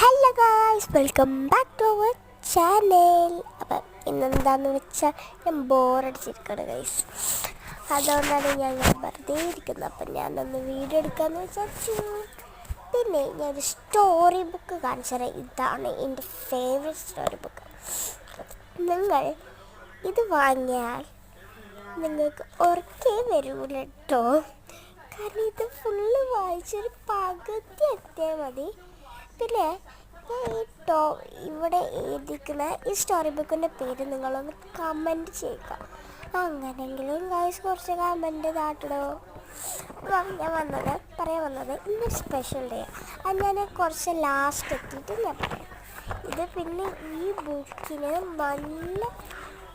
Hello guys, welcome back to our channel. അപ്പം ഇന്നെന്താണെന്ന് വെച്ചാൽ ഞാൻ ബോറടിച്ചിരിക്കുകയാണ് ഗൈസ്. അതുകൊണ്ടാണ് ഞാൻ വെറുതെ ഇരിക്കുന്നത്. അപ്പം ഞാനൊന്ന് വീഡിയോ എടുക്കാമെന്ന് വിചാരിച്ചു. പിന്നെ ഞാനൊരു സ്റ്റോറി ബുക്ക് കാണിച്ചു തരാം. ഇതാണ് എൻ്റെ ഫേവറേറ്റ് സ്റ്റോറി ബുക്ക്. നിങ്ങൾ ഇത് വാങ്ങിയാൽ നിങ്ങൾക്ക് ഉറക്കേ വരൂല കേട്ടോ. കാരണം ഇത് ഫുള്ള് വായിച്ചൊരു പകുതി എത്തിയാൽ മതി. പിന്നെ ഇവിടെ എഴുതിക്കുന്ന ഈ സ്റ്റോറി ബുക്കിൻ്റെ പേര് നിങ്ങളൊന്ന് കമൻറ്റ് ചെയ്യുക. അങ്ങനെയെങ്കിലും ഗൈസ് കുറച്ച് കമൻറ്റ് താട്ടിടോ. അപ്പം പറയാൻ വന്നത് ഇന്ന് സ്പെഷ്യൽ ഡേ. അത് ഞാൻ കുറച്ച് ലാസ്റ്റ് എത്തിയിട്ട് ഞാൻ പറയാം. ഇത് പിന്നെ ഈ ബുക്കിന് നല്ല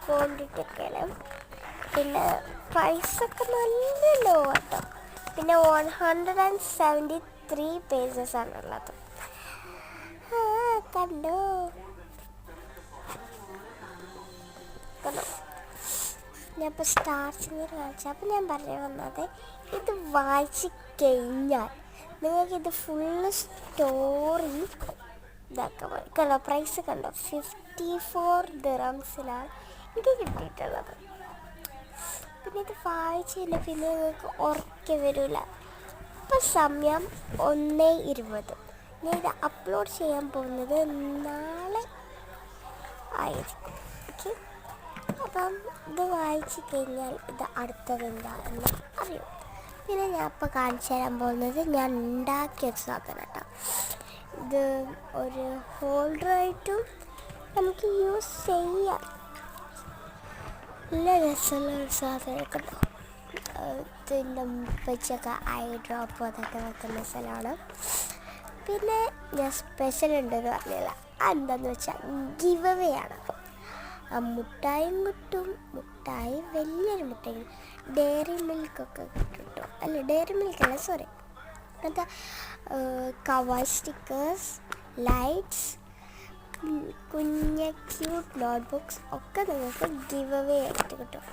ക്വാണ്ടിറ്റി ഒക്കെയാണ്. പിന്നെ പ്രൈസൊക്കെ നല്ല ലോ കേട്ടോ. പിന്നെ 173 പേജസ് ആണുള്ളത്. കണ്ടോ ഞാൻ ഇപ്പോൾ സ്റ്റാർട്ടിങ് കാണിച്ചു. അപ്പം ഞാൻ പറഞ്ഞു വന്നത് ഇത് വായിച്ച് കഴിഞ്ഞാൽ നിങ്ങൾക്കിത് ഫുള്ള് സ്റ്റോറി ഇതാക്കാൻ മതി. കണ്ടോ പ്രൈസ് കണ്ടോ, 54 ദിറംസിനാണ് എനിക്ക് കിട്ടിയിട്ടുള്ളത്. പിന്നെ ഇത് വായിച്ച് കഴിഞ്ഞാൽ പിന്നെ നിങ്ങൾക്ക് ഉറക്കെ വരില്ല. ഇപ്പം സമയം 1:20. ഞാൻ ഇത് അപ്ലോഡ് ചെയ്യാൻ പോകുന്നത് നാളെ ആയിരിക്കും. ഓക്കെ, അപ്പം ഇത് വായിച്ച് കഴിഞ്ഞാൽ ഇത് അടുത്തത് എന്താണെന്ന് അറിയും. പിന്നെ ഞാൻ ഇപ്പോൾ കാണിച്ചു തരാൻ പോകുന്നത് ഞാൻ ഉണ്ടാക്കിയ സാധനം കേട്ടോ. ഇത് ഒരു ഹോൾഡറായിട്ടും നമുക്ക് യൂസ് ചെയ്യാം. നല്ല രസമുള്ള ഒരു സാധനമൊക്കെ ഉണ്ടോ. ഇതിൻ്റെ മുപ്പച്ചൊക്കെ ഐ ഡ്രോപ്പ് അതൊക്കെ വെക്കുന്ന സ്ഥലമാണ്. പിന്നെ ഞാൻ സ്പെഷ്യൽ ഉണ്ടെന്ന് പറഞ്ഞില്ല. എന്താണെന്ന് വെച്ചാൽ ഗിവ് അവേ ആണ്. മുട്ടായും കിട്ടും. മുട്ടായി വലിയൊരു മുട്ടായി, ഡയറി മിൽക്കൊക്കെ കിട്ടും. അല്ല ഡയറി മിൽക്കല്ല, സോറി, അങ്ങനത്തെ കവർ സ്റ്റിക്കേഴ്സ്, ലൈറ്റ്സ്, കുഞ്ഞ ക്യൂട്ട് നോട്ട്ബുക്സ് ഒക്കെ നിങ്ങൾക്ക് ഗിവ് അവേ ആയിട്ട് കിട്ടും.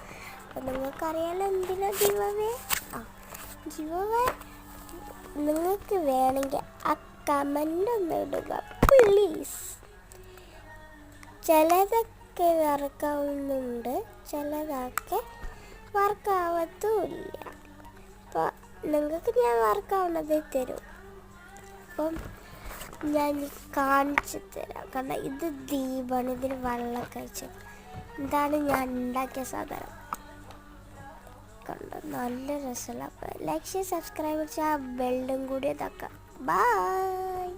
അപ്പം നിങ്ങൾക്കറിയാലോ എന്തിനാ ഗിവ് അവേ. ഗിവ് അവേ നിങ്ങൾക്ക് വേണമെങ്കിൽ ആ കമൻ്റ് ഒന്ന് ഇടുക പ്ലീസ്. ചിലതൊക്കെ വർക്കാവുന്നുണ്ട്, ചിലതൊക്കെ വർക്കാവത്തുമില്ല. അപ്പോൾ നിങ്ങൾക്ക് ഞാൻ വർക്കാവുന്നത് തരും. അപ്പം ഞാൻ കാണിച്ചു തരാം. കാരണം ഇത് ദീപാണ്, ഇതിന് വെള്ളം കഴിച്ചത്. ഇതാണ് ഞാൻ ഉണ്ടാക്കിയ സാധനം. കണ്ടോ നല്ല രസമുള്ള. അപ്പോൾ ലൈക്ക്, ഷെയർ, സബ്സ്ക്രൈബ് ചെയ്യാൻ ബെല്ലും കൂടി ഇതാക്കാം. ബൈ.